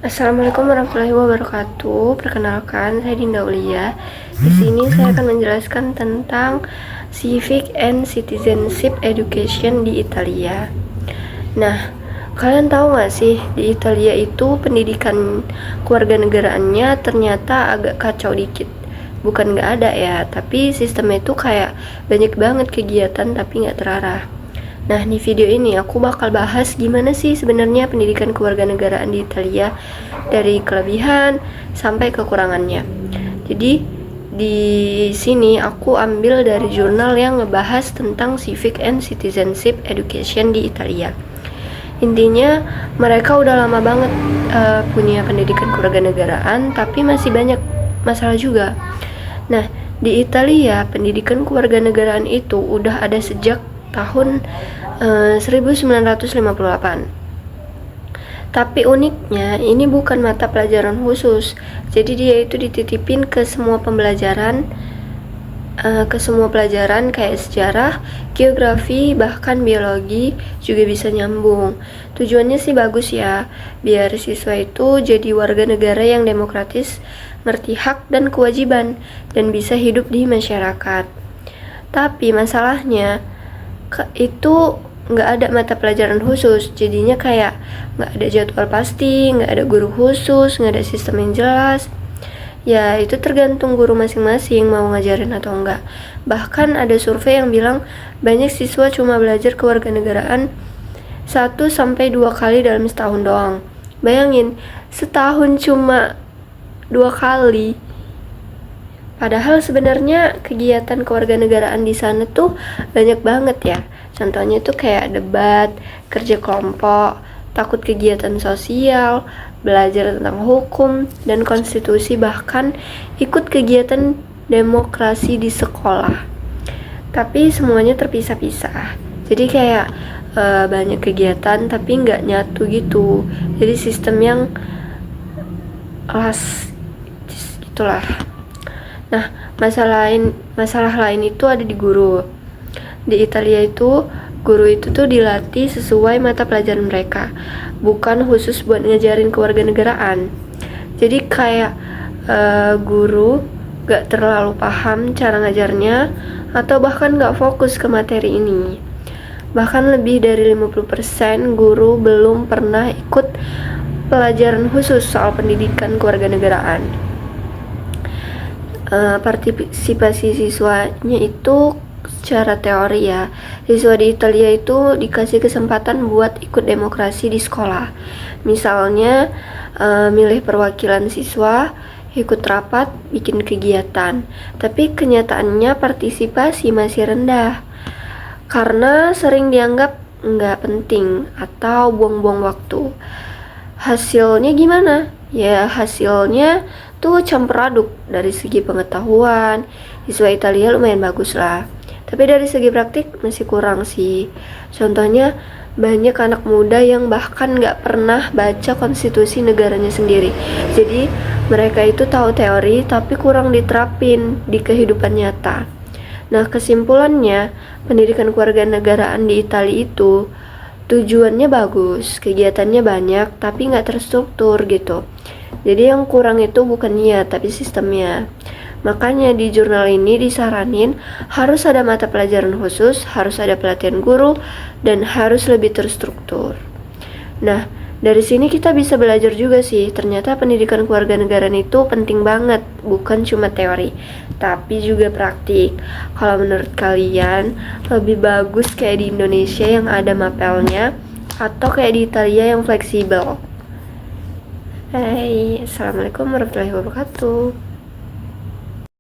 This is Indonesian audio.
Assalamualaikum warahmatullahi wabarakatuh. Perkenalkan, saya Dinda Aulia. Di sini saya akan menjelaskan tentang Civic and Citizenship Education di Italia. Nah, kalian tahu nggak sih, di Italia itu pendidikan kewarganegaraannya ternyata agak kacau dikit. Bukan nggak ada ya, tapi sistemnya itu kayak banyak banget kegiatan tapi nggak terarah. Nah, di video ini aku bakal bahas gimana sih sebenarnya pendidikan kewarganegaraan di Italia dari kelebihan sampai kekurangannya. Jadi, di sini aku ambil dari jurnal yang ngebahas tentang Civic and Citizenship Education di Italia. Intinya, mereka udah lama banget punya pendidikan kewarganegaraan, tapi masih banyak masalah juga. Nah, di Italia, pendidikan kewarganegaraan itu udah ada sejak tahun 1958. Tapi uniknya, ini bukan mata pelajaran khusus. Jadi dia itu dititipin ke semua pembelajaran, kayak sejarah, geografi, bahkan biologi juga bisa nyambung. Tujuannya sih bagus ya, biar siswa itu jadi warga negara yang demokratis, ngerti hak dan kewajiban, dan bisa hidup di masyarakat. Tapi masalahnya, itu nggak ada mata pelajaran khusus, jadinya kayak nggak ada jadwal pasti, nggak ada guru khusus, nggak ada sistem yang jelas. Ya, itu tergantung guru masing-masing mau ngajarin atau enggak. Bahkan ada survei yang bilang banyak siswa cuma belajar kewarganegaraan 1-2 kali dalam setahun doang. Bayangin, setahun cuma 2 kali. Padahal sebenarnya kegiatan kewarganegaraan di sana tuh banyak banget ya. Contohnya tuh kayak debat, kerja kelompok, takut kegiatan sosial, belajar tentang hukum dan konstitusi, bahkan ikut kegiatan demokrasi di sekolah. Tapi semuanya terpisah-pisah. Jadi kayak banyak kegiatan tapi nggak nyatu gitu. Jadi sistem yang gitulah. Nah, masalah lain itu ada di guru. Di Italia itu, guru itu tuh dilatih sesuai mata pelajaran mereka, bukan khusus buat ngajarin kewarganegaraan. Jadi kayak guru gak terlalu paham cara ngajarnya, atau bahkan gak fokus ke materi ini. Bahkan lebih dari 50% guru belum pernah ikut pelajaran khusus soal pendidikan kewarganegaraan. Partisipasi siswanya itu secara teori ya, siswa di Italia itu dikasih kesempatan buat ikut demokrasi di sekolah. Misalnya milih perwakilan siswa, ikut rapat, bikin kegiatan. Tapi kenyataannya partisipasi masih rendah karena sering dianggap nggak penting atau buang-buang waktu. Hasilnya gimana? Ya, hasilnya tuh campur aduk. Dari segi pengetahuan, siswa Italia lumayan bagus lah, tapi dari segi praktik masih kurang sih. Contohnya, banyak anak muda yang bahkan gak pernah baca konstitusi negaranya sendiri. Jadi mereka itu tahu teori tapi kurang diterapin di kehidupan nyata. Nah, kesimpulannya, pendidikan kewarganegaraan di Italia itu tujuannya bagus, kegiatannya banyak tapi gak terstruktur gitu. Jadi yang kurang itu bukan niat tapi sistemnya. Makanya di jurnal ini disaranin harus ada mata pelajaran khusus, harus ada pelatihan guru, dan harus lebih terstruktur. Nah, dari sini kita bisa belajar juga sih, ternyata pendidikan kewarganegaraan itu penting banget, bukan cuma teori, tapi juga praktik. Kalau menurut kalian, lebih bagus kayak di Indonesia yang ada mapelnya, atau kayak di Italia yang fleksibel? Hai, assalamualaikum warahmatullahi wabarakatuh.